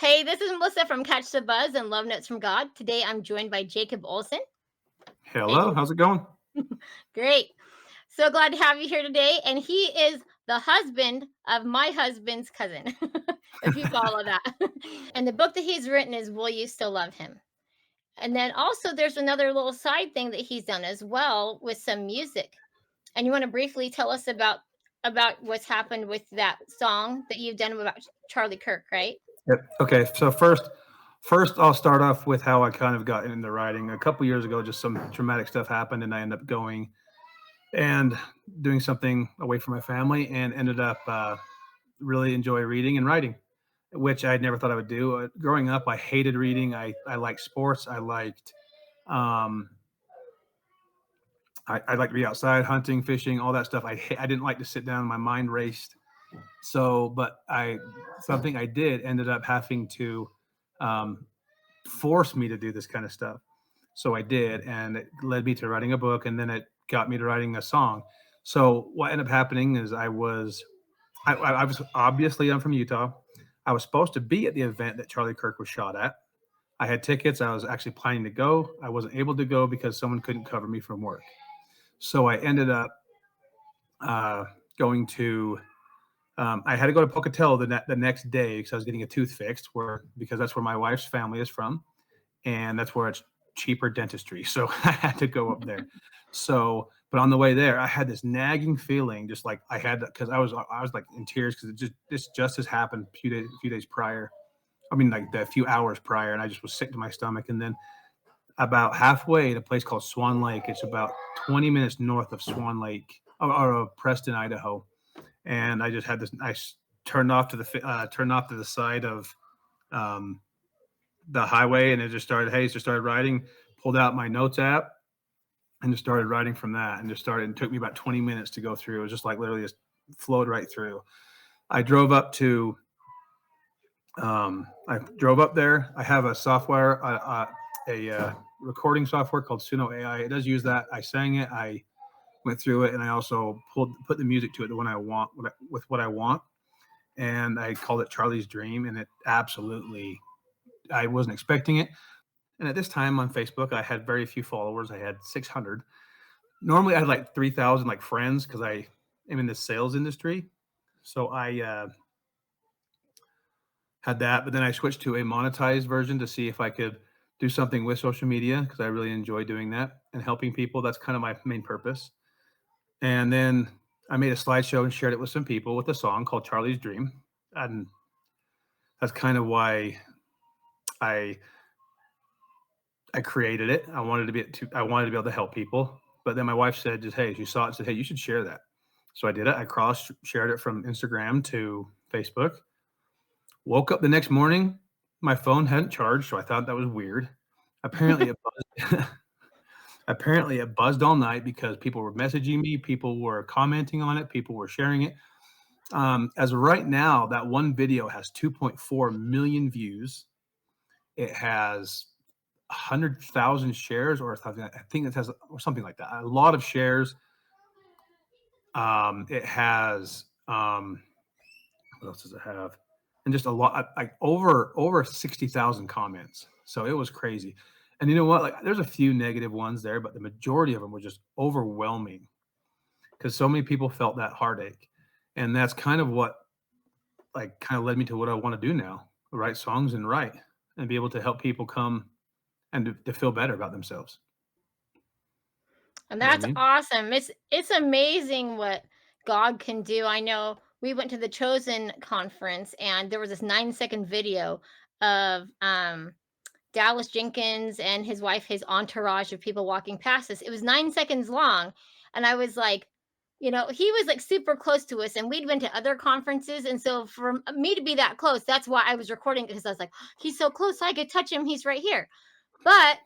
Hey, this is Melissa from Catch the Buzz and Love Notes from God. Today I'm joined by Jacob Olson. Hello, And how's it going? great. So glad to have you here today. And he is the husband of my husband's cousin, if you follow that. And the book that he's written is Will You Still Love Him? And then also there's another little side thing that he's done as well with some music. And you want to briefly tell us about what's happened with that song that you've done about Charlie Kirk, right? Yep. Okay, so first I'll start off with how I kind of got into writing. A couple years ago, just some traumatic stuff happened, and I ended up going and doing something away from my family, and ended up really enjoy reading and writing, which I never thought I would do. Growing up, I hated reading. I liked sports. Um, I liked to be outside, hunting, fishing, all that stuff. I didn't like to sit down. My mind raced. So, but something I did ended up having to um, force me to do this kind of stuff. So I did, and it led me to writing a book, and then it got me to writing a song. So what ended up happening is I was obviously, I'm from Utah. I was supposed to be at the event that Charlie Kirk was shot at. I had tickets. I was actually planning to go. I wasn't able to go because someone couldn't cover me from work. So I ended up uh, going to I had to go to Pocatello the next day because I was getting a tooth fixed, because that's where my wife's family is from, and that's where it's cheaper dentistry. So I had to go up there. So, but on the way there, I had this nagging feeling, just like I had, because I was like in tears because this just has happened a few days prior. I mean, like a few hours prior, and I just was sick to my stomach. And then about halfway at a place called Swan Lake, it's about 20 minutes north of Swan Lake or Preston, Idaho, and I just had this. Turned off to the side of um, the highway, and it just started. Hey, just started writing. Pulled out my notes app and just started writing from that. And just started. It took me about 20 minutes to go through. It was just like literally just flowed right through. I drove up to. I drove up there. I have a software, a recording software called Suno AI. It does use that. I sang it. I went through it, and I also put the music to it, the one I want, with what I want, and I called it Charlie's Dream, and it absolutely, I wasn't expecting it. And at this time on Facebook, I had very few followers. I had 600. Normally, I had like 3,000 like friends because I am in the sales industry. So I had that, but then I switched to a monetized version to see if I could do something with social media because I really enjoy doing that and helping people. That's kind of my main purpose. And then I made a slideshow and shared it with some people with a song called Charlie's Dream. And that's kind of why I I created it. I wanted to be able to help people. But then my wife said, just, hey, she saw it and said, hey, you should share that. So I did it. I cross shared it from Instagram to Facebook. Woke up the next morning, my phone hadn't charged, so I thought that was weird. Apparently it buzzed. Apparently it buzzed all night because people were messaging me, people were commenting on it, people were sharing it. As of right now, that one video has 2.4 million views. It has 100,000 shares, or something. I think it has, or something like that. A lot of shares. It has what else does it have? And just a lot, like over 60,000 comments. So it was crazy. And you know what? Like, there's a few negative ones there, but the majority of them were just overwhelming because so many people felt that heartache, and that's kind of what kind of led me to what I want to do now: write songs and write, and be able to help people come and to feel better about themselves. And You know what I that's mean? awesome. It's amazing what God can do. I know we went to the Chosen conference and there was this 9-second video of Dallas Jenkins and his wife, his entourage of people walking past us. It was 9 seconds long. And I was like, he was like super close to us and we'd been to other conferences. And so for me to be that close, that's why I was recording because I was like, he's so close. I could touch him. He's right here. But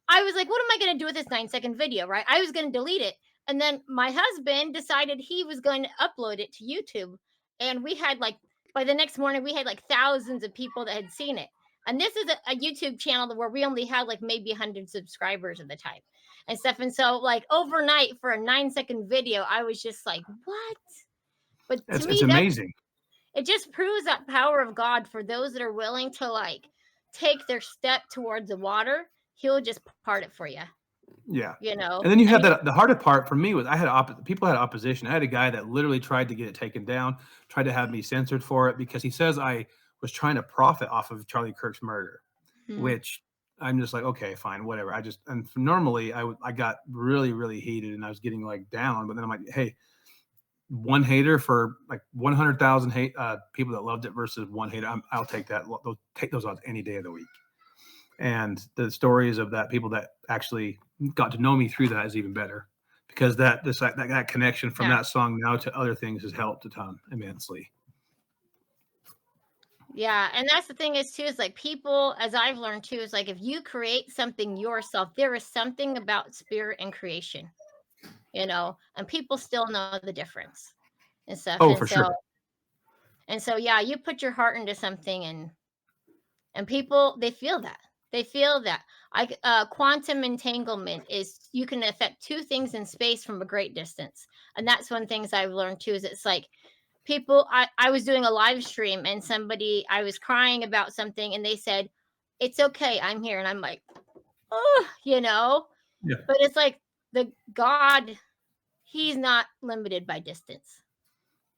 I was like, what am I going to do with this 9-second video? Right. I was going to delete it. And then my husband decided he was going to upload it to YouTube. And we had like, by the next morning, we had like thousands of people that had seen it. And this is a YouTube channel where we only had like maybe 100 subscribers at the time and stuff. And so, like, overnight for a 9-second video, I was just like, what? But to It's me, that's amazing. it just proves that power of God for those that are willing to like take their step towards the water. He'll just part it for you, Yeah. you know. And then you I have mean, that the hardest part for me was I had people had opposition. I had a guy that literally tried to get it taken down, tried to have me censored for it because he says I was trying to profit off of Charlie Kirk's murder, hmm, which I'm just like, okay, fine, whatever. And normally I got really, really heated and I was getting like down, but then I'm like, hey, one hater for like 100,000 people that loved it versus one hater. I'll take that. Take those odds any day of the week. And the stories of that people that actually got to know me through that is even better because that connection from yeah. that song now to other things has helped a ton immensely. Yeah, and that's the thing is too, is like people, as I've learned too, is like if you create something yourself, there is something about spirit and creation, and people still know the difference and stuff. Oh, And for so sure. and so yeah, you put your heart into something and people they feel that. They feel that. Quantum entanglement is you can affect two things in space from a great distance. And that's one things I've learned too is it's like people I was doing a live stream and somebody I was crying about something and they said, "It's okay, I'm here." And I'm like, "Oh," Yeah. but it's like the God, he's not limited by distance.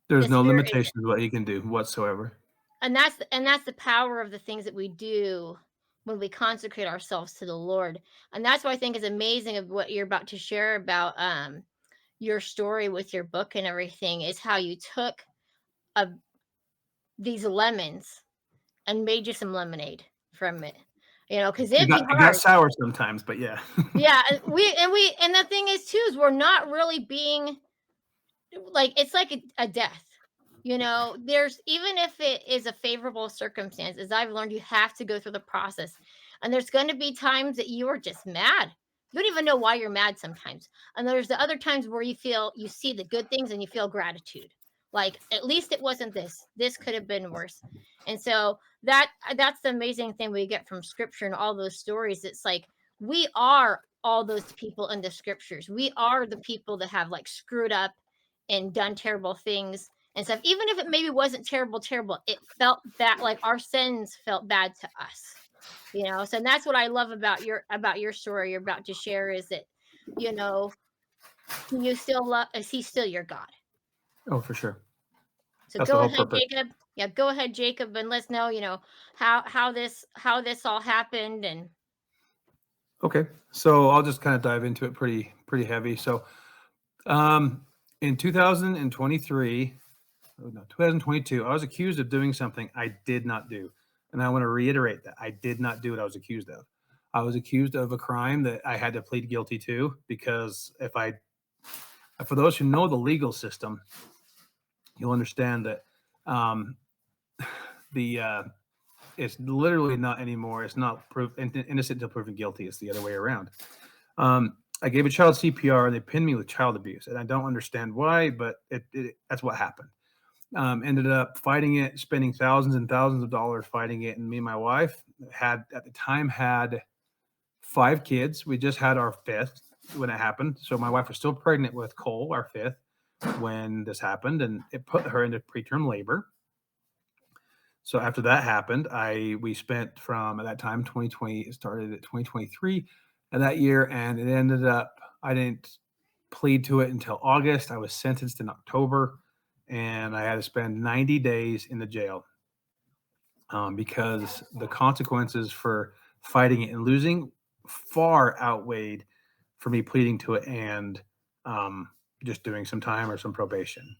There's The no spirit is, limitations what he can do whatsoever. and that's the power of the things that we do when we consecrate ourselves to the Lord. And that's what I think is amazing of what you're about to share about your story with your book and everything is how you took uh, these lemons and made you some lemonade from it. Because It it'd be got hard. sour sometimes, but yeah. Yeah, and the thing is too is we're not really being like it's like a death. There's even if it is a favorable circumstance, as I've learned, you have to go through the process. And there's going to be times that you are just mad. You don't even know why you're mad sometimes. And there's the other times where you see the good things and you feel gratitude. Like at least it wasn't this. This could have been worse. And so that's the amazing thing we get from scripture and all those stories. It's like we are all those people in the scriptures. We are the people that have like screwed up and done terrible things and stuff. Even if it maybe wasn't terrible, it felt bad. Like our sins felt bad to us. So that's what I love about your story you're about to share is that, you know, you still love is he still your God. Oh, for sure. So That's the go whole ahead, purpose. Jacob. Yeah, go ahead, Jacob, and let's know, how this all happened and Okay. So I'll just kind of dive into it pretty heavy. So in 2023, oh no, 2022, I was accused of doing something I did not do. And I want to reiterate that I did not do what I was accused of. I was accused of a crime that I had to plead guilty to because for those who know the legal system, you'll understand that um, the it's literally not anymore. It's not innocent until proven guilty. It's the other way around. I gave a child CPR and they pinned me with child abuse, and I don't understand why, but that's what happened. Ended up fighting it, spending thousands and thousands of dollars fighting it, and me and my wife had at the time had 5 kids. We just had our fifth when it happened, so my wife was still pregnant with Cole, our fifth, when this happened, and it put her into preterm labor. So after that happened, we spent from at that time 2020. It started at 2023 of that year, and it ended up I didn't plead to it until August. I was sentenced in October, and I had to spend 90 days in the jail because the consequences for fighting it and losing far outweighed for me pleading to it and um, just doing some time or some probation.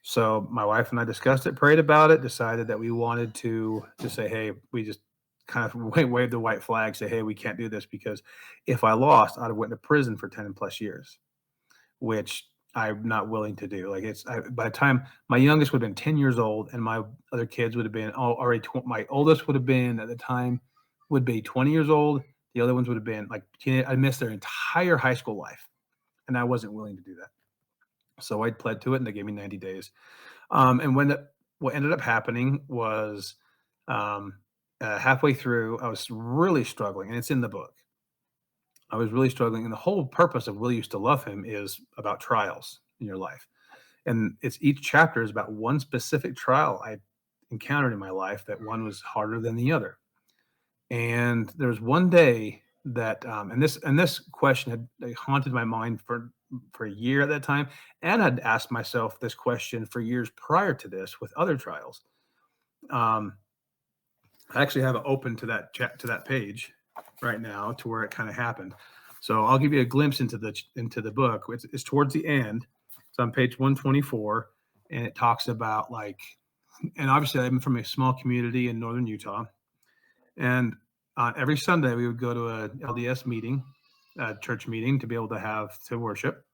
So my wife and I discussed it, prayed about it, decided that we wanted to just say, hey, we just kind of wave the white flag, say, hey, we can't do this because if I lost, I'd have went to prison for 10 plus years, which I'm not willing to do. Like by the time my youngest would have been 10 years old and my other kids would have been already, my oldest would have been at the time would be 20 years old. The other ones would have been like, I missed their entire high school life. And I wasn't willing to do that. So I pled to it and they gave me 90 days. And what ended up happening was halfway through, I was really struggling, and it's in the book. I was really struggling, and the whole purpose of Will You Still Love Him is about trials in your life, and it's each chapter is about one specific trial I encountered in my life that one was harder than the other. And there was one day that, and this question had haunted my mind for a year at that time, and I'd asked myself this question for years prior to this with other trials. Um, I actually have it open to that chat to that page right now to where it kind of happened. So I'll give you a glimpse into the book. It's towards the end. It's on page 124, and it talks about like, and obviously I'm from a small community in northern Utah, and every Sunday we would go to a LDS meeting, a church meeting, to be able to worship.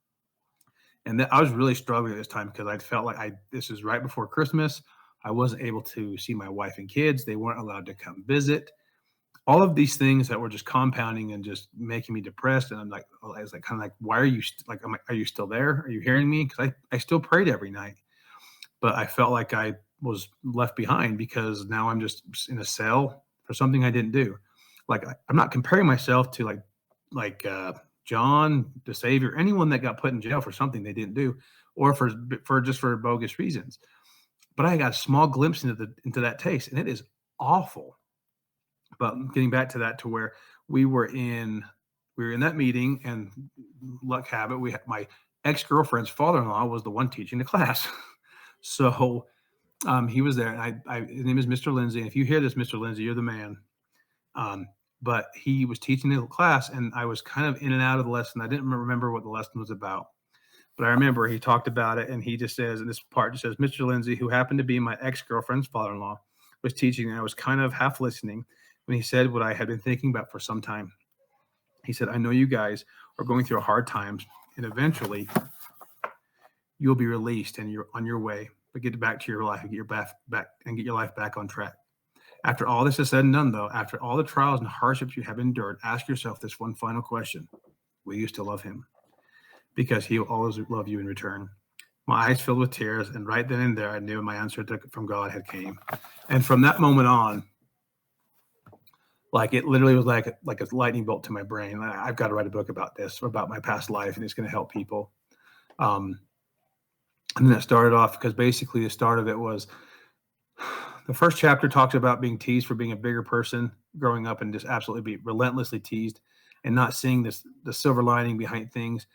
And I was really struggling at this time because I felt like this is right before Christmas. I wasn't able to see my wife and kids. They weren't allowed to come visit. All of these things that were just compounding and just making me depressed. And I was like, kind of like, why are you are you still there? Are you hearing me? Because I still prayed every night, but I felt like I was left behind because now I'm just in a cell for something I didn't do. Like I'm not comparing myself to like John, the Savior, anyone that got put in jail for something they didn't do, or for bogus reasons. But I got a small glimpse into that taste, and it is awful. But getting back to that, to where we were in that meeting, and luck have it, we had my ex-girlfriend's father-in-law was the one teaching the class. So he was there, and his name is Mr. Lindsay. And if you hear this, Mr. Lindsay, you're the man. But he was teaching the class, and I was kind of in and out of the lesson. I didn't remember what the lesson was about, but I remember he talked about it, and he just says, and this part just says, Mr. Lindsay, who happened to be my ex-girlfriend's father-in-law, was teaching, and I was kind of half listening when he said what I had been thinking about for some time. He said, I know you guys are going through hard times, and eventually you'll be released and you're on your way, but get back to your life and get your life back on track. After all this is said and done, though, after all the trials and hardships you have endured, ask yourself this one final question. Will you still love him? Because he will always love you in return. My eyes filled with tears, and right then and there, I knew my answer from God had came. And from that moment on, like it literally was like a lightning bolt to my brain. I've got to write a book about this, about my past life, and it's going to help people. And then it started off because basically the start of it was the first chapter talks about being teased for being a bigger person, growing up and just absolutely be relentlessly teased and not seeing the silver lining behind things,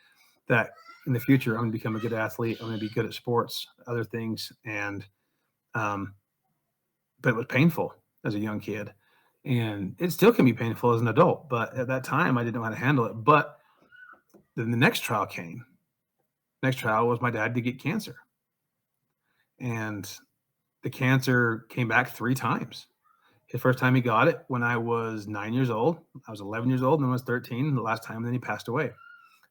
that in the future I'm going to become a good athlete. I'm going to be good at sports, other things. And, but it was painful as a young kid, and it still can be painful as an adult. But at that time I didn't know how to handle it. But then the next trial came. Next trial was my dad to get cancer. And the cancer came back 3 times. The first time he got it when I was 9 years old, I was 11 years old, and then I was 13. The last time, then he passed away.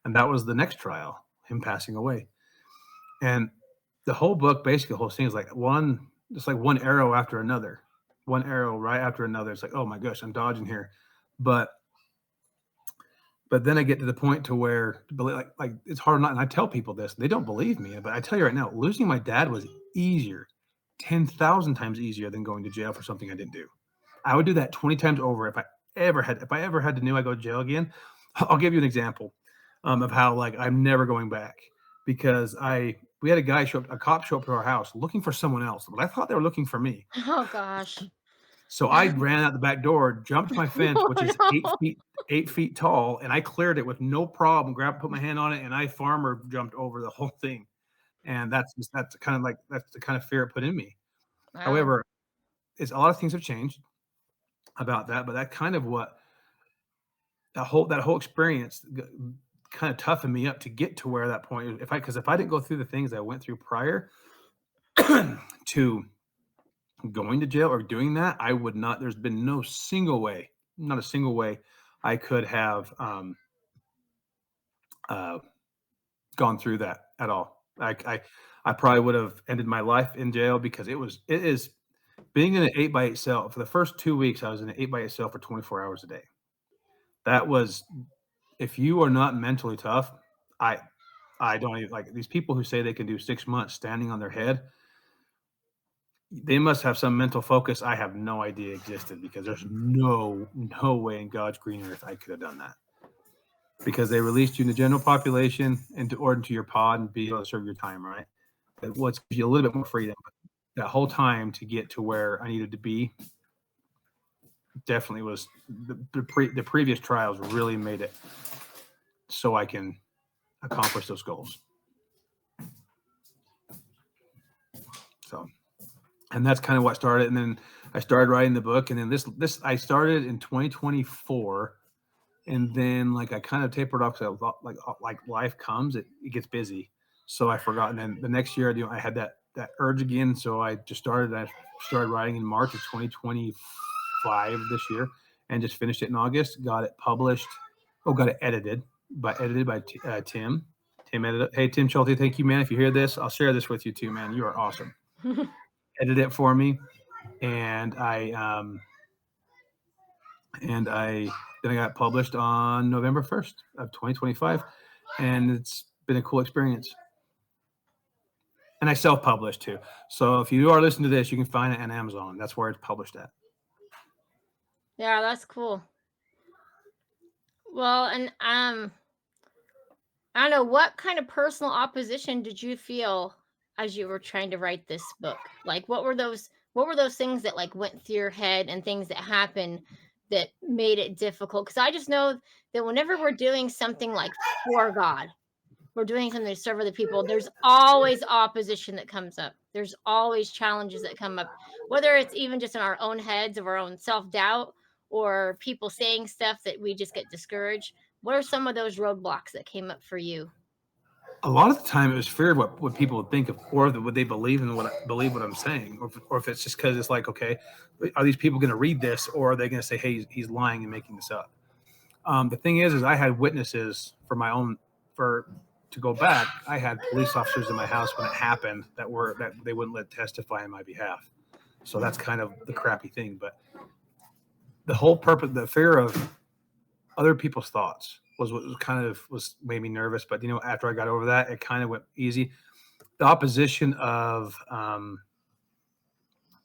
And that was the next trial, him passing away. And the whole book, basically, the whole thing is like one arrow after another, one arrow right after another. It's like, oh my gosh, I'm dodging here. But then I get to the point to where, like it's hard not, and I tell people this, they don't believe me, but I tell you right now, losing my dad was easier, 10,000 times easier than going to jail for something I didn't do. I would do that 20 times over if I ever had to know I go to jail again. I'll give you an example of how like I'm never going back, because we had a cop show up to our house looking for someone else, but I thought they were looking for me. Oh gosh. So I ran out the back door, jumped my fence, which is Oh, no. 8 feet tall, and I cleared it with no problem. Put my hand on it, and I farmer jumped over the whole thing. And that's the kind of fear it put in me. Wow. However, it's a lot of things have changed about that, but that kind of what that whole experience kind of toughened me up to get to where that point. Because if I didn't go through the things I went through prior to going to jail or doing that, I would not. There's been not a single way I could have gone through that at all. I probably would have ended my life in jail, because it is being in an 8x8 cell. For the first 2 weeks, I was in an 8x8 cell for 24 hours a day. That was, if you are not mentally tough, I don't even, like these people who say they can do 6 months standing on their head. They must have some mental focus I have no idea existed, because there's no way in God's green earth I could have done that. Because they released you in the general population into your pod and be able to serve your time, right? It gives you a little bit more freedom. that whole time to get to where I needed to be definitely was the previous trials really made it so I can accomplish those goals. So, and that's kind of what started. And then I started writing the book, and then this I started in 2024, and then like I kind of tapered off. So like life comes, it gets busy, so I forgot. And then the next year, I had that urge again, so I started writing in March of 2025 this year, and just finished it in August. Got it published. Oh, got it edited by Tim. Tim edited. Hey, Tim Schulte, thank you, man. If you hear this, I'll share this with you too, man. You are awesome. Edited it for me, and then I got published on November 1st of 2025, and it's been a cool experience. And I self-published too. So if you are listening to this, you can find it on Amazon. That's where it's published at. Yeah, that's cool. Well, and I don't know, what kind of personal opposition did you feel as you were trying to write this book? Like what were those things that like went through your head and things that happened that made it difficult? Cuz I just know that whenever we're doing something like for God, we're doing something to serve other people, there's always opposition that comes up. There's always challenges that come up, whether it's even just in our own heads of our own self-doubt or people saying stuff that we just get discouraged. What are some of those roadblocks that came up for you? A lot of the time, it was fear of what people would think of, or would they believe in what I'm saying, or if it's just because it's like, okay, are these people going to read this, or are they going to say, hey, he's lying and making this up? The thing is I had witnesses to go back. I had police officers in my house when it happened that they wouldn't let testify on my behalf. So that's kind of the crappy thing. But the whole purpose, the fear of other people's thoughts was what was made me nervous. But after I got over that, it kind of went easy. The opposition of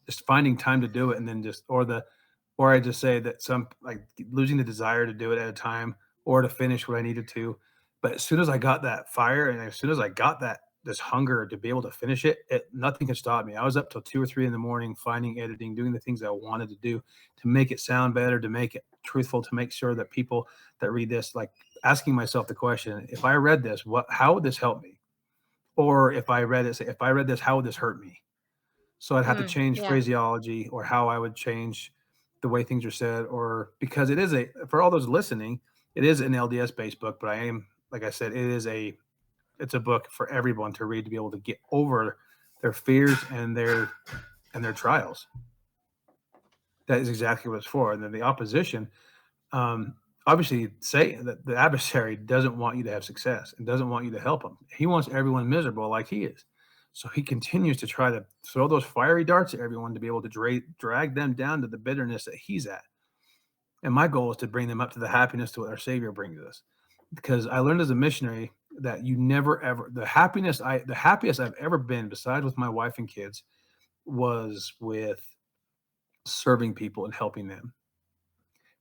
just finding time to do it, and then or I just say that some like losing the desire to do it at a time or to finish what I needed to. But as soon as I got that fire, and as soon as I got this hunger to be able to finish it, nothing could stop me. I was up till 2 or 3 in the morning, finding, editing, doing the things I wanted to do to make it sound better, to make it truthful, to make sure that people that read this, like asking myself the question, if I read this, how would this help me? Or if I read this, how would this hurt me? So I'd have to change Yeah. phraseology, or how I would change the way things are said, or because for all those listening, it is an LDS based book, but like I said, it's a book for everyone to read, to be able to get over their fears and their trials. That is exactly what it's for. And then the opposition, obviously, say that the adversary doesn't want you to have success and doesn't want you to help him. He wants everyone miserable like he is. So he continues to try to throw those fiery darts at everyone to be able to drag them down to the bitterness that he's at. And my goal is to bring them up to the happiness to what our Savior brings us. Because I learned as a missionary that you never ever the happiest I've ever been, besides with my wife and kids, was with serving people and helping them.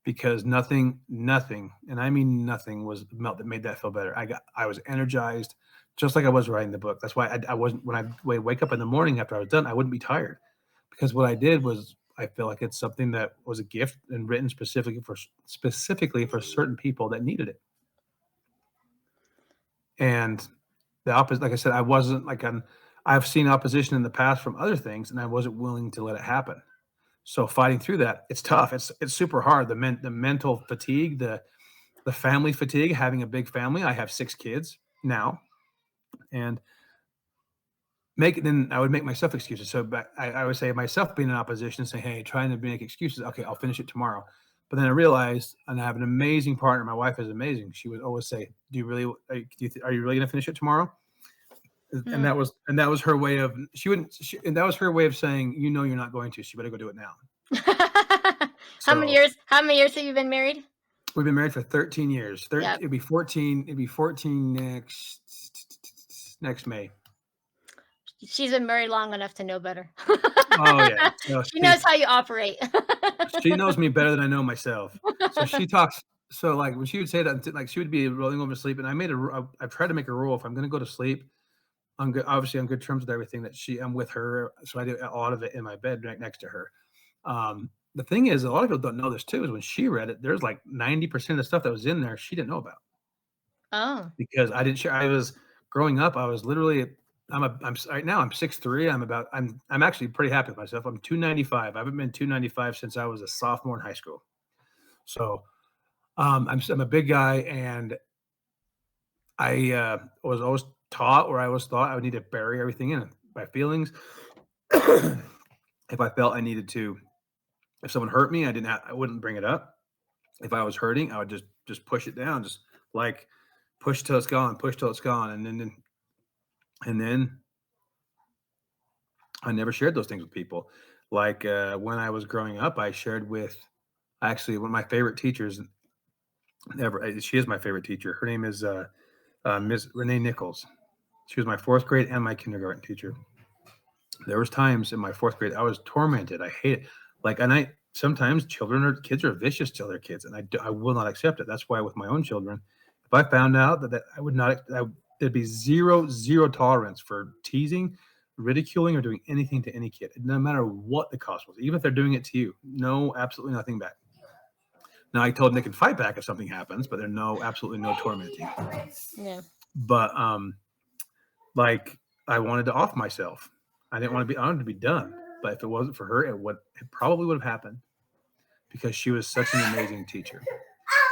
Because nothing, and I mean nothing, was that made that feel better. I was energized, just like I was writing the book. That's why I wasn't, when I wake up in the morning after I was done, I wouldn't be tired, because what I did was, I feel like it's something that was a gift and written specifically for certain people that needed it. And the opposite, like I said, I wasn't like I've seen opposition in the past from other things, and I wasn't willing to let it happen. So fighting through that, it's tough. It's super hard. The mental fatigue, the family fatigue, having a big family. I have 6 kids now, and then I would make myself excuses. So I would say myself being in opposition, say, hey, trying to make excuses. Okay, I'll finish it tomorrow. But then I realized, and I have an amazing partner. My wife is amazing. She would always say, "Do you really? Are you really going to finish it tomorrow?" And that was her way of, and that was her way of saying, you're not going to. So you better go do it now. How many So years? How many years have you been married? we've been married for 13 years. Yep. It'd be 14. It'd be 14 next May. She's been married long enough to know better. Oh yeah. So She knows how you operate. she knows me better than I know myself. So she talks. So like when she would say that, like she would be rolling over to sleep, and I've tried to make a rule: if I'm going to go to sleep, on good, obviously on good terms with everything that I'm with her, so I do a lot of it in my bed right next to her. The thing is, a lot of people don't know this too, is when she read it, there's like 90% of the stuff that was in there she didn't know about Oh. because I didn't share. I was growing up, I was literally, right now I'm 6'3". I'm actually pretty happy with myself. I'm 295. I haven't been 295 since I was a sophomore in high school. So I'm a big guy, and I was always taught, or I always thought I would need to bury everything in my feelings. If I felt I needed to, if someone hurt me, I wouldn't bring it up. If I was hurting, I would just push it down, just like push till it's gone, push till it's gone, and then I never shared those things with people. Like when I was growing up, I shared with actually one of my favorite teachers ever. She is my favorite teacher. Her name is Miss Renee Nichols. She was my fourth grade and my kindergarten teacher. There was times in my fourth grade I was tormented. I hate it. Like, and I sometimes kids are vicious to other kids, and I will not accept it. That's why with my own children, if I found out that I would not, there'd be zero tolerance for teasing, ridiculing, or doing anything to any kid, no matter what the cost was, even if they're doing it to you. No, absolutely nothing back. Now I told them they can fight back if something happens, but absolutely no tormenting. Yeah. But like I wanted to off myself. I wanted to be done. But if it wasn't for her, it probably would have happened because she was such an amazing teacher,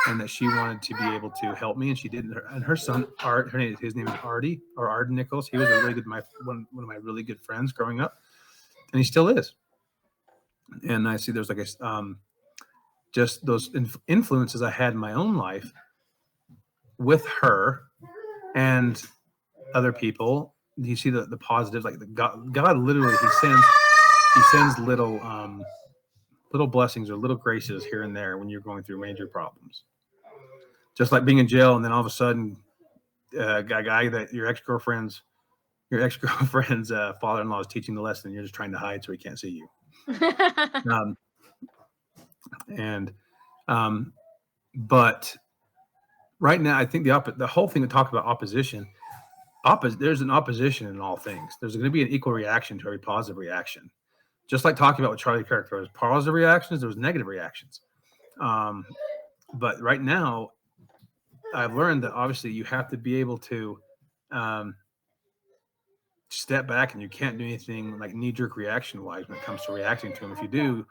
and that she wanted to be able to help me, and she did. And her son Art, his name is Artie, or Arden Nichols. He was a really good one of my really good friends growing up, and he still is. And I see there's like just those influences I had in my own life with her and other people. You see the positives, like God literally he sends little blessings or little graces here and there when you're going through major problems. Just like being in jail, and then all of a sudden, a guy that your ex girlfriend's father-in-law is teaching the lesson, and you're just trying to hide so he can't see you. Um, and but right now, I think the whole thing to talk about opposition. There's an opposition in all things. There's going to be an equal reaction to every positive reaction. Just like talking about with Charlie Kirk, there was positive reactions, there was negative reactions. But right now, I've learned that obviously you have to be able to um, step back, and you can't do anything like knee-jerk reaction-wise when it comes to reacting to them. If you do,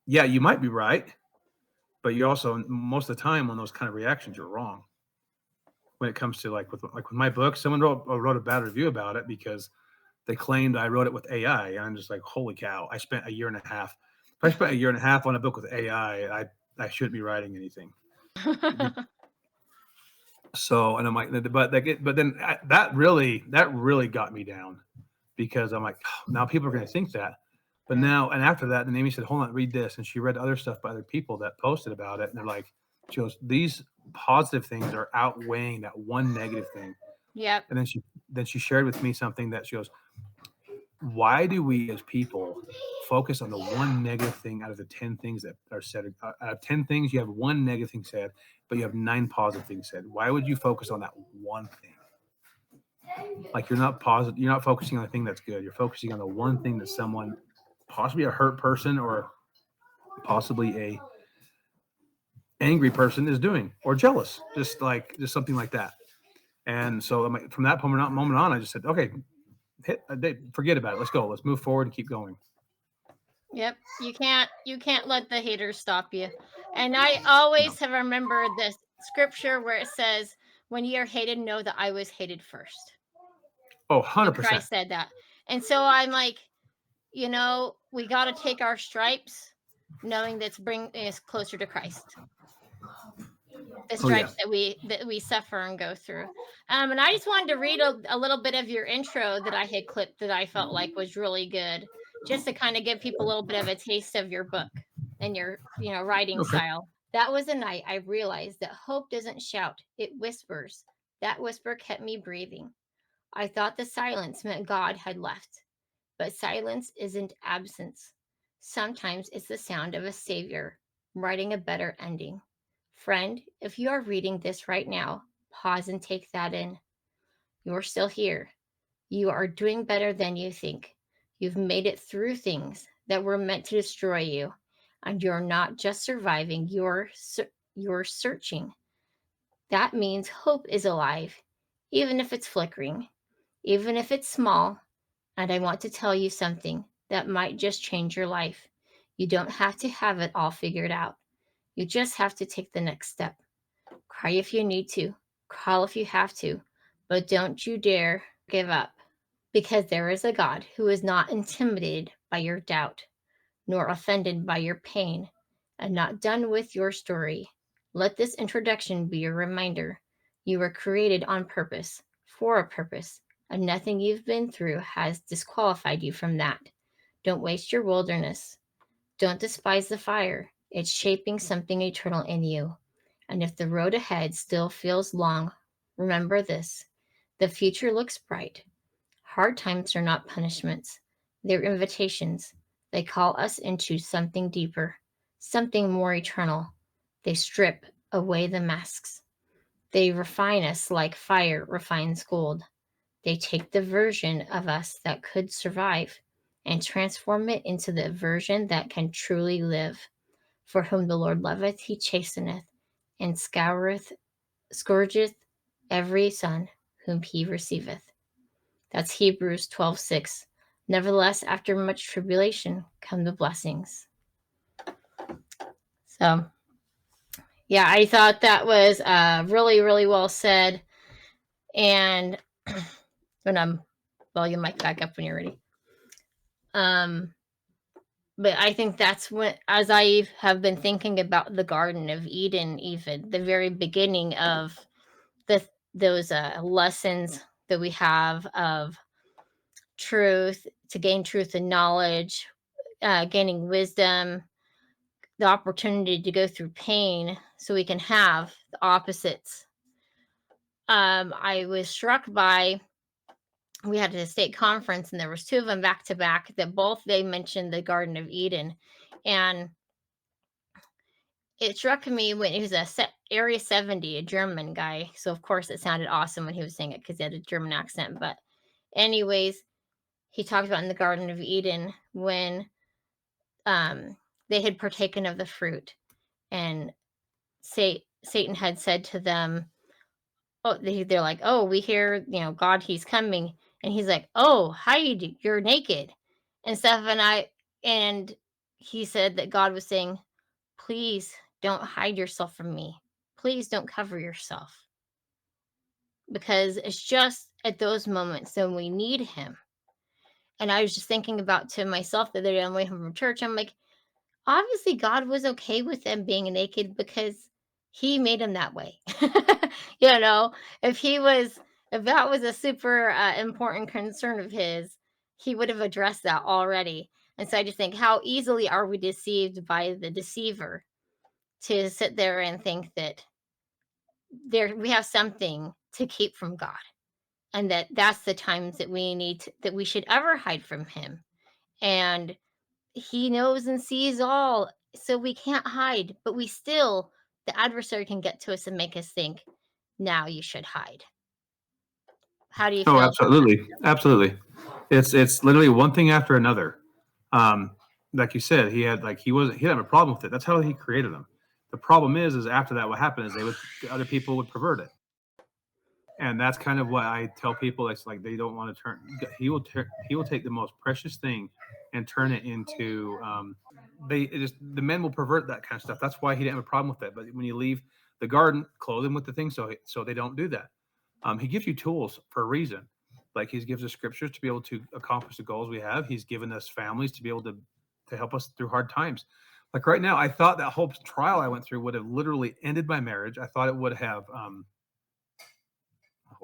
yeah, you might be right, but you also most of the time on those kind of reactions, you're wrong. When it comes to like with my book, someone wrote a bad review about it because they claimed I wrote it with AI, and I'm just like, holy cow! I spent a year and a half. If I spent a year and a half on a book with AI, I shouldn't be writing anything. So, and I'm like, but then that really got me down because I'm like, oh, now people are going to think that. But now, and after that, then Amy said, hold on, read this. And she read other stuff by other people that posted about it. And they're like, she goes, these positive things are outweighing that one negative thing. Yep. And then she shared with me something that she goes, why do we as people focus on the one negative thing out of the 10 things that are said? Out of 10 things, you have one negative thing said, but you have 9 positive things said. Why would you focus on that one thing? Like you're not focusing on the thing that's good. You're focusing on the one thing that someone, possibly a hurt person or possibly a angry person, is doing, or jealous, just something like that. And so from that moment on, I just said, okay, forget about it. Let's go. Let's move forward and keep going. Yep. You can't let the haters stop you. And I No. always have remembered this scripture where it says, when ye are hated, know that I was hated first. Oh, When 100%. Christ said that. And so I'm like, we got to take our stripes, knowing that's bring us closer to Christ. The Oh, yeah. stripes that we suffer and go through. And I just wanted to read a little bit of your intro that I had clipped that I felt like was really good, just to kind of give people a little bit of a taste of your book and your writing Okay. style. That was a night I realized that hope doesn't shout, it whispers. That whisper kept me breathing. I thought the silence meant God had left, but silence isn't absence. Sometimes it's the sound of a savior writing a better ending. Friend, if you are reading this right now, pause and take that in. You're still here. You are doing better than you think. You've made it through things that were meant to destroy you, and you're not just surviving, you're searching. That means hope is alive, even if it's flickering, even if it's small. And I want to tell you something that might just change your life. You don't have to have it all figured out. You just have to take the next step. Cry if you need to, crawl if you have to, but don't you dare give up, because there is a God who is not intimidated by your doubt, nor offended by your pain, and not done with your story. Let this introduction be a reminder. You were created on purpose, for a purpose, and nothing you've been through has disqualified you from that. Don't waste your wilderness. Don't despise the fire. It's shaping something eternal in you. And if the road ahead still feels long, remember this: the future looks bright. Hard times are not punishments, they're invitations. They call us into something deeper, something more eternal. They strip away the masks. They refine us like fire refines gold. They take the version of us that could survive and transform it into the version that can truly live. For whom the Lord loveth, he chasteneth, and scourgeth every son whom he receiveth. That's Hebrews 12:6. Nevertheless, after much tribulation come the blessings. So, yeah, I thought that was really, really well said. And when I'm, well, you mic back up when you're ready. But I think that's when, as I have been thinking about the Garden of Eden, even the very beginning of those lessons that we have of truth, to gain truth and knowledge, gaining wisdom, the opportunity to go through pain so we can have the opposites. I was struck by, we had a state conference and there was two of them back to back that both they mentioned the Garden of Eden. And it struck me when he was Area 70, a German guy. So of course it sounded awesome when he was saying it because he had a German accent. But anyways, he talked about in the Garden of Eden when they had partaken of the fruit, and Satan had said to them, "Oh, they're like, oh, we hear, God, he's coming," and he's like, "Oh, hide, you're naked," and stuff. And he said that God was saying, "Please don't hide yourself from me. Please don't cover yourself, because it's just at those moments when we need Him." And I was just thinking about to myself the other day on the way home from church. I'm like, obviously God was okay with them being naked because he made them that way. you know, if he was, if that was a super important concern of his, he would have addressed that already. And so I just think, how easily are we deceived by the deceiver to sit there and think that there we have something to keep from God, and that's the times that that we should ever hide from him. And he knows and sees all, so we can't hide, but the adversary can get to us and make us think, now you should hide. How do you Oh, feel about absolutely, absolutely. It's literally one thing after another. Um, like you said, he didn't have a problem with it. That's how he created them. The problem is after that, what happened is other people would pervert it, and that's kind of what I tell people. It's like they don't want to turn. He will take the most precious thing and turn it into. The men will pervert that kind of stuff. That's why he didn't have a problem with it. But when you leave the garden, clothe them with the thing so they don't do that. He gives you tools for a reason. Like he gives us scriptures to be able to accomplish the goals we have. He's given us families to be able to help us through hard times. Like right now, I thought that whole trial I went through would have literally ended my marriage. I thought it would have. Hold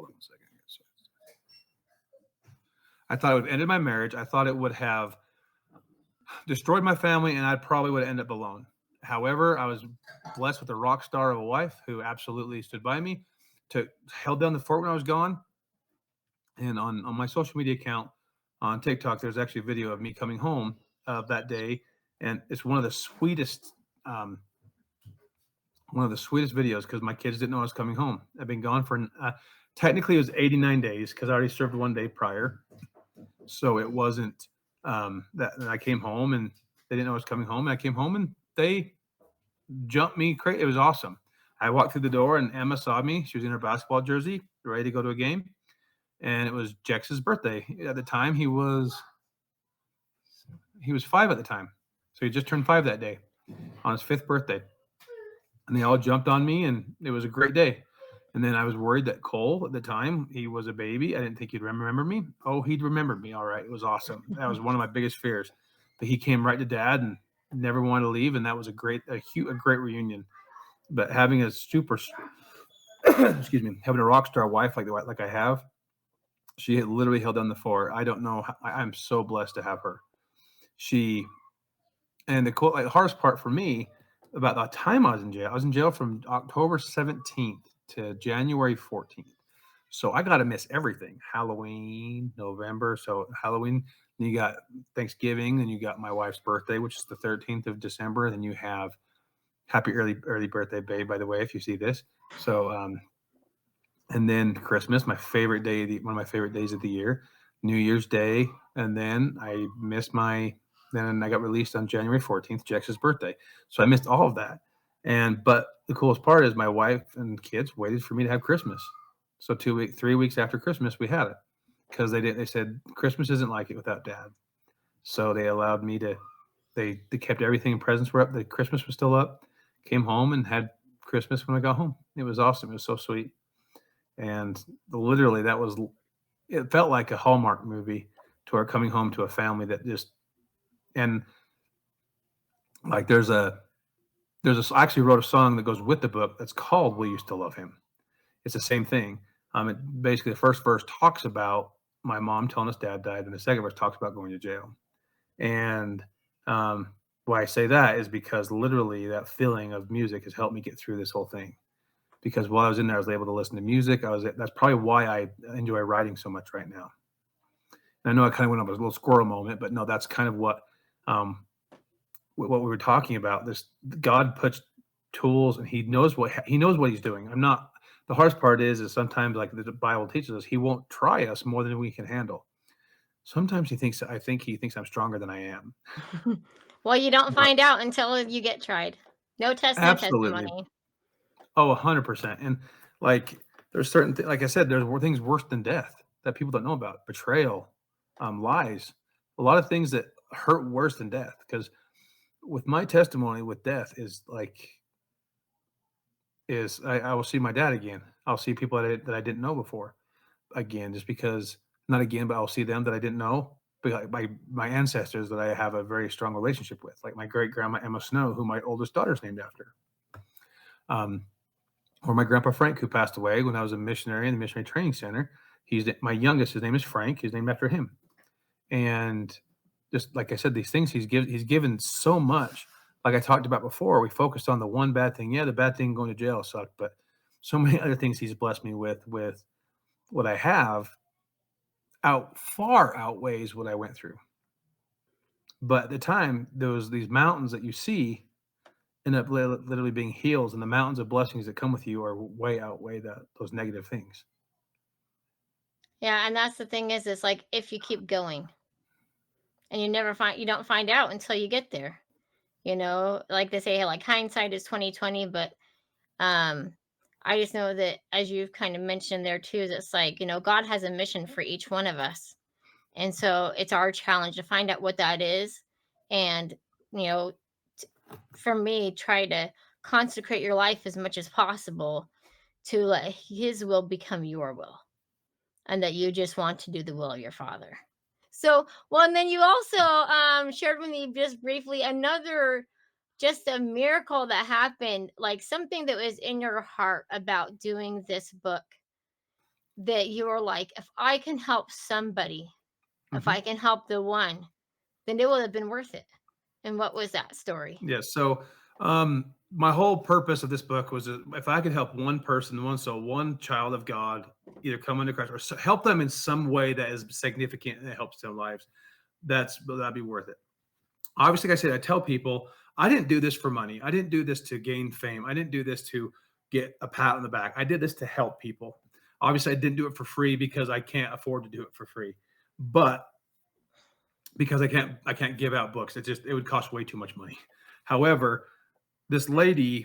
on a second. I thought it would have ended my marriage. I thought it would have destroyed my family, and I probably would have ended up alone. However, I was blessed with a rock star of a wife who absolutely stood by me, held down the fort when I was gone. And on my social media account on TikTok, there's actually a video of me coming home that day, and it's one of the sweetest one of the sweetest videos because my kids didn't know I was coming home. I've been gone for technically it was 89 days because I already served one day prior. So it wasn't that I came home and they didn't know I was coming home. And I came home and they jumped me crazy. It was awesome. I walked through the door and Emma saw me. She was in her basketball jersey, ready to go to a game. And it was Jex's birthday. At the time, he was 5 at the time. So he just turned 5 that day on his 5th birthday. And they all jumped on me, and it was a great day. And then I was worried that Cole, at the time, he was a baby. I didn't think he'd remember me. Oh, he'd remembered me. All right. It was awesome. That was one of my biggest fears. But he came right to Dad and never wanted to leave. And that was a great reunion. But having a super, excuse me, having a rock star wife like I have, she had literally held down the fort. I don't know. I'm so blessed to have her. And the hardest part for me about the time I was in jail from October 17th to January 14th. So I got to miss everything. Halloween, November. So Halloween, then you got Thanksgiving, then you got my wife's birthday, which is the 13th of December. Then you have happy early birthday, babe, by the way, if you see this. So, and then Christmas, my favorite day, one of my favorite days of the year, New Year's Day. And then I missed then I got released on January 14th, Jex's birthday. So I missed all of that. But the coolest part is my wife and kids waited for me to have Christmas. So 3 weeks after Christmas, we had it because they said Christmas isn't like it without Dad. So they allowed me they kept everything, presents were up. The Christmas was still up, came home and had Christmas when I got home. It was awesome. It was so sweet. And literally it felt like a Hallmark movie to our coming home to a family that just, and like I actually wrote a song that goes with the book that's called "Will You Still Love Him." It's the same thing. Basically the first verse talks about my mom telling us Dad died, and the second verse talks about going to jail. And why I say that is because literally that feeling of music has helped me get through this whole thing. Because while I was in there, I was able to listen to music. That's probably why I enjoy writing so much right now. And I know I kind of went on a little squirrel moment, but no, that's kind of what we were talking about. This God puts tools, and He knows what He's doing. The hardest part is sometimes, like the Bible teaches us, He won't try us more than we can handle. Sometimes He thinks I'm stronger than I am. Well, you don't But find out until you get tried. No test, no absolutely. testimony. Oh, 100%. And like, there's certain things, like I said, there's things worse than death that people don't know about. Betrayal, lies, a lot of things that hurt worse than death. Because with my testimony with death I will see my dad again. I'll see people that I didn't know before again, just because, not again, but I'll see them that I didn't know. But like my ancestors that I have a very strong relationship with, like my great grandma Emma Snow, who my oldest daughter's named after. Or my grandpa Frank, who passed away when I was a missionary in the missionary training center. He's my youngest. His name is Frank. He's named after him. And just like I said, these things he's given so much. Like I talked about before, we focused on the one bad thing. Yeah, the bad thing going to jail sucked, but so many other things he's blessed me with what I have far outweighs what I went through. But at the time, these mountains that you see end up literally being hills, and the mountains of blessings that come with you are way outweigh those negative things. Yeah, and that's the thing is like if you keep going and you don't find out until you get there. Like they say, like hindsight is 2020, but um I just know that as you've kind of mentioned there too, is it's like, God has a mission for each one of us. And so it's our challenge to find out what that is. And, you know, for me, try to consecrate your life as much as possible to let his will become your will, and that you just want to do the will of your father. So, well, and then you also shared with me just briefly another, just a miracle that happened, like something that was in your heart about doing this book, that you were like, if I can help somebody, if Mm-hmm. I can help the one, then it will have been worth it. And what was that story? Yeah. So, my whole purpose of this book was if I could help one person, one child of God, either come into Christ or help them in some way that is significant and it helps their lives, that'd be worth it. Obviously, like I said, I tell people I didn't do this for money. I didn't do this to gain fame. I didn't do this to get a pat on the back. I did this to help people. Obviously, I didn't do it for free because I can't afford to do it for free, but because I can't give out books. It would cost way too much money. However, this lady,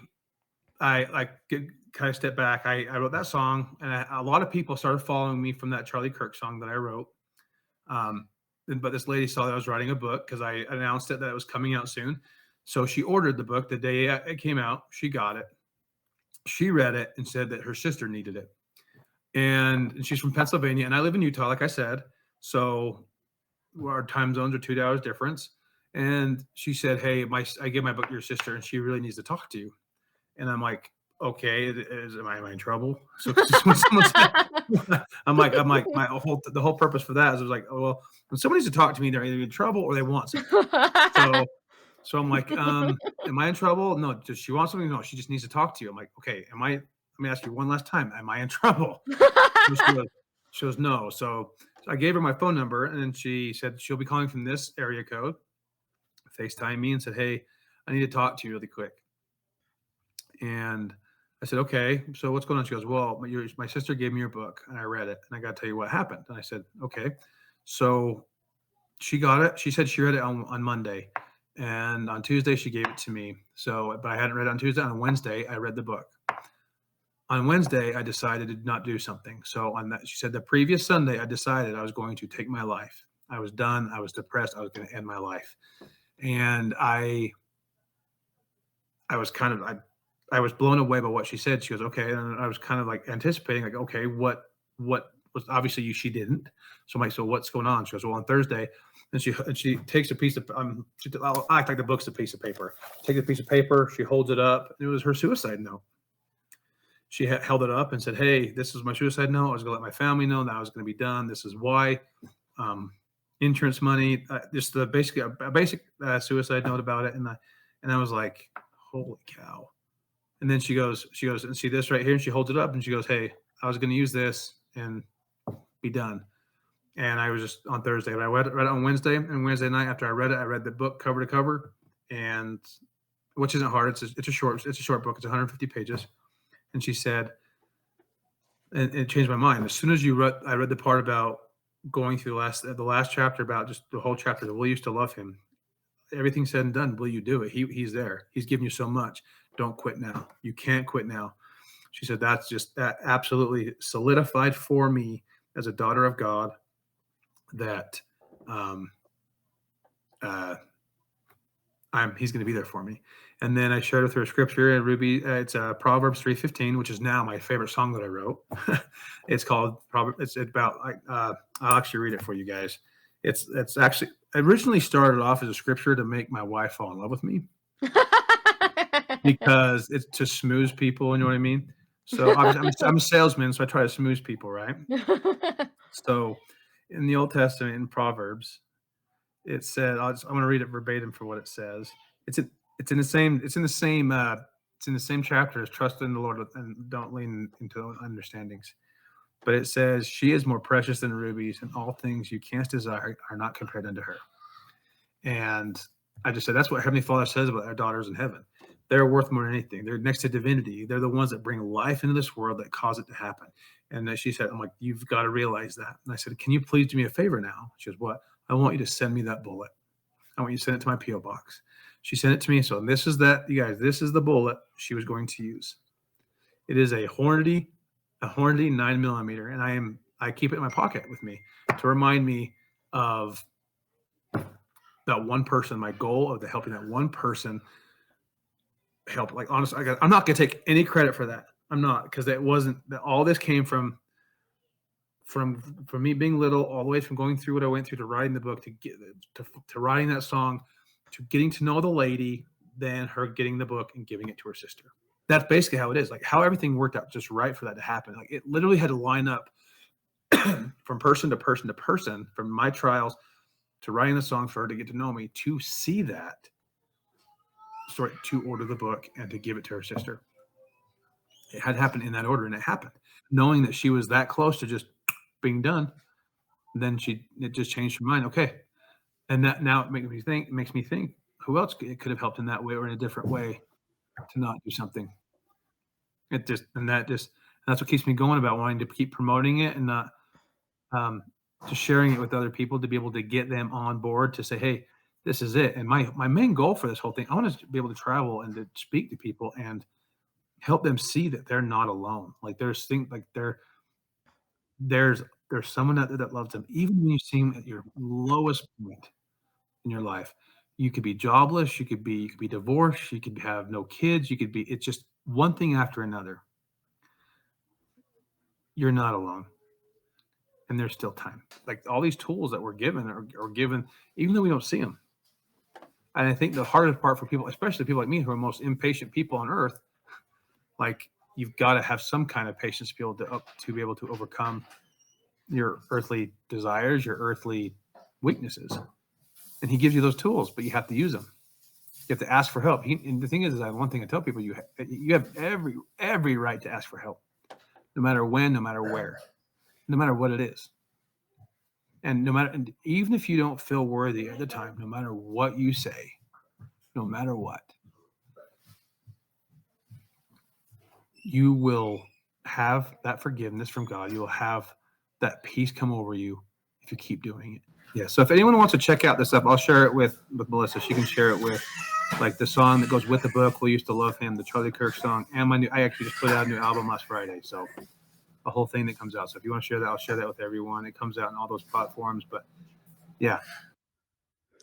I kind of step back. I wrote that song, and a lot of people started following me from that Charlie Kirk song that I wrote. Um, but this lady saw that I was writing a book because I announced it that it was coming out soon. So she ordered the book the day it came out. She got it. She read it and said that her sister needed it. And she's from Pennsylvania, and I live in Utah, like I said. So our time zones are 2 hours difference. And she said, "Hey, I gave my book to your sister, and she really needs to talk to you." And I'm like, "Okay, am I in trouble?" So when someone said, I'm like, the whole purpose for that is I was like, "Oh well, when someone needs to talk to me, they're either in trouble or they want something." So so I'm like, "Am I in trouble? No. Does she want something? No. She just needs to talk to you." I'm like, "Okay, am I? Let me ask you one last time. Am I in trouble?" And she goes, "No." So I gave her my phone number, and then she said she'll be calling from this area code. FaceTime me and said, "Hey, I need to talk to you really quick." And I said, "Okay, so what's going on?" She goes, "Well, my sister gave me your book, and I read it, and I got to tell you what happened." And I said, "Okay." So she got it. She said she read it on Monday, and on Tuesday she gave it to me. So, but I hadn't read it on Tuesday. On Wednesday, I read the book. On Wednesday, I decided to not do something. So on that, she said the previous Sunday, I decided I was going to take my life. I was done. I was depressed. I was going to end my life, and I was kind of I was blown away by what she said. She goes, "Okay," and I was kind of like anticipating, like, "Okay, what was obviously she didn't." So I'm like, "So what's going on?" She goes, "Well, on Thursday," and she takes a piece of I act like the book's a piece of paper. Take a piece of paper. She holds it up. It was her suicide note. She held it up and said, "Hey, this is my suicide note. I was going to let my family know that I was going to be done. This is why." Um, Insurance money, just the basic a basic suicide note about it, and I was like, "Holy cow!" And then she goes, "And see this right here?" And she holds it up and she goes, "Hey, I was going to use this and be done." And I was just on Thursday, but I read it on Wednesday, and Wednesday night after I read it, I read the book cover to cover, and which isn't hard. It's a short book. It's 150 pages. And she said, and it changed my mind. As soon as I read the part about going through the last chapter about just the whole chapter that we used to love him. Everything said and done, will you do it? He's there. He's giving you so much. Don't quit now. You can't quit now. She said that absolutely solidified for me as a daughter of God that um, he's going to be there for me. And then I shared with her a scripture, and Ruby, it's Proverbs 3:15, which is now my favorite song that I wrote. It's called Proverbs. It's about I'll actually read it for you guys. It's actually originally started off as a scripture to make my wife fall in love with me because it's to smooze people. You know what I mean? So I'm a salesman, so I try to smooze people, right? So in the Old Testament, in Proverbs, it said, I'm going to read it verbatim for what it says. It's in, it's in the same, it's in the same, it's in the same chapter as trust in the Lord and don't lean into understandings. But it says, "She is more precious than rubies, and all things you can't desire are not compared unto her." And I just said, that's what Heavenly Father says about our daughters in heaven. They're worth more than anything. They're next to divinity. They're the ones that bring life into this world that cause it to happen. And she said, I'm like, "You've got to realize that." And I said, "Can you please do me a favor now?" She goes, "What?" "I want you to send me that bullet. I want you to send it to my P.O. box." She sent it to me. So this is that, you guys, this is the bullet she was going to use. It is a Hornady 9mm. And I keep it in my pocket with me to remind me of that one person, my goal of helping that one person help. Like, honestly, I'm not going to take any credit for that. I'm not, because that wasn't, all this came from me being little, all the way from going through what I went through to writing the book, to writing that song, to getting to know the lady, then her getting the book and giving it to her sister. That's basically how it is. Like, how everything worked out just right for that to happen. Like, it literally had to line up from person to person to person, from my trials to writing the song for her to get to know me, to see that story, to order the book and to give it to her sister. It had happened in that order, and it happened. Knowing that she was that close to just being done, then it just changed her mind. Okay. And that now it makes me think, who else it could have helped in that way or in a different way to not do something. That's what keeps me going about wanting to keep promoting it and not just sharing it with other people to be able to get them on board to say, hey, this is it. And my main goal for this whole thing, I want to be able to travel and to speak to people and help them see that they're not alone. Like there's someone out there that loves them, even when you seem at your lowest point in your life. You could be jobless, you could be divorced, you could have no kids, it's just one thing after another. You're not alone. And there's still time. Like all these tools that we're given are given, even though we don't see them. And I think the hardest part for people, especially people like me who are most impatient people on earth, like you've got to have some kind of patience to be able to overcome your earthly desires, your earthly weaknesses. And he gives you those tools, but you have to use them. You have to ask for help. And the thing is one thing I tell people, you have every right to ask for help, no matter when, no matter where, no matter what it is. And even if you don't feel worthy at the time, no matter what you say, no matter what, you will have that forgiveness from God. You will have that peace come over you if you keep doing it. Yeah. So if anyone wants to check out this stuff, I'll share it with Melissa. She can share it with like the song that goes with the book, We Used to Love Him, the Charlie Kirk song, and I actually just put out a new album last Friday. So a whole thing that comes out. So if you want to share that, I'll share that with everyone. It comes out on all those platforms. But yeah.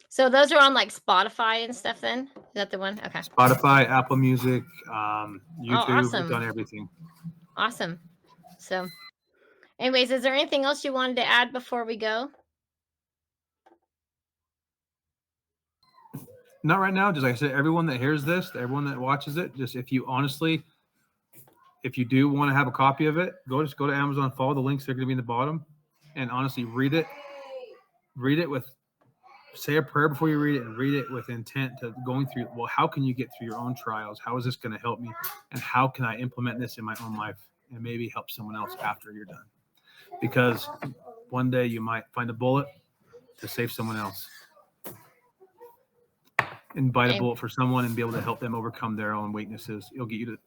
So those are on like Spotify and stuff then? Is that the one? Okay. Spotify, Apple Music, Oh, YouTube, awesome. it's on everything. Awesome. So anyways, is there anything else you wanted to add before we go? Not right now. Just like I said, everyone that hears this, everyone that watches it, just if you do want to have a copy of it, go to Amazon, follow the links. They're going to be in the bottom, and honestly, read it say a prayer before you read it, and read it with intent to going through, well, how can you get through your own trials? How is this going to help me? And how can I implement this in my own life and maybe help someone else after you're done? Because one day you might find a bullet to save someone else. And bite a bullet for someone and be able to help them overcome their own weaknesses.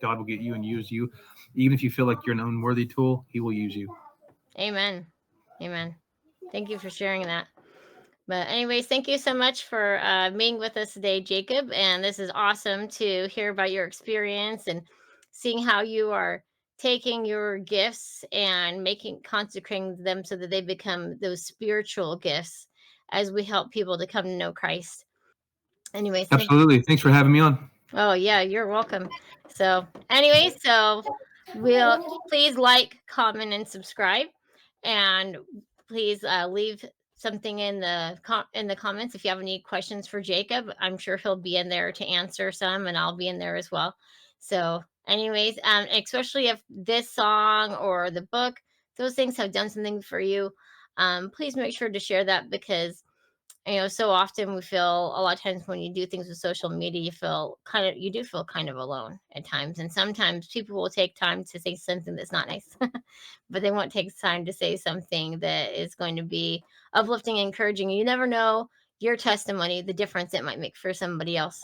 God will get you and use you. Even if you feel like you're an unworthy tool, he will use you. Amen. Amen. Thank you for sharing that. But anyways, thank you so much for being with us today, Jacob. And this is awesome to hear about your experience and seeing how you are taking your gifts and consecrating them so that they become those spiritual gifts as we help people to come to know Christ. Anyways, absolutely. Thanks for having me on. Oh yeah, you're welcome. So anyways, we'll please like, comment, and subscribe, and please leave something in the comments if you have any questions for Jacob. I'm sure he'll be in there to answer some, and I'll be in there as well. So anyways, especially if this song or the book, those things have done something for you, please make sure to share that, because so often we feel, a lot of times when you do things with social media, you do feel kind of alone at times. And sometimes people will take time to say something that's not nice, but they won't take time to say something that is going to be uplifting and encouraging. You never know your testimony, the difference it might make for somebody else.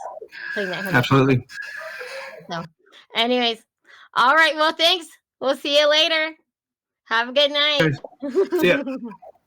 Absolutely. So anyways, all right. Well, thanks. We'll see you later. Have a good night. See ya.